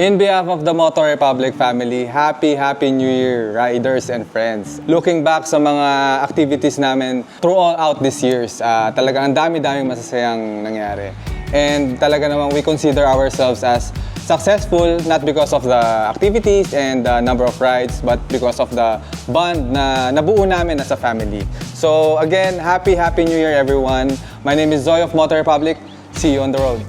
In behalf of the Motor Republic family, Happy New Year, riders and friends. Looking back sa mga activities namin throughout this years, talaga ang dami-daming masasayang nangyari. And talaga namang we consider ourselves as successful not because of the activities and the number of rides, but because of the bond na nabuo namin as a family. So again, Happy New Year everyone. My name is Zoy of Motor Republic. See you on the road.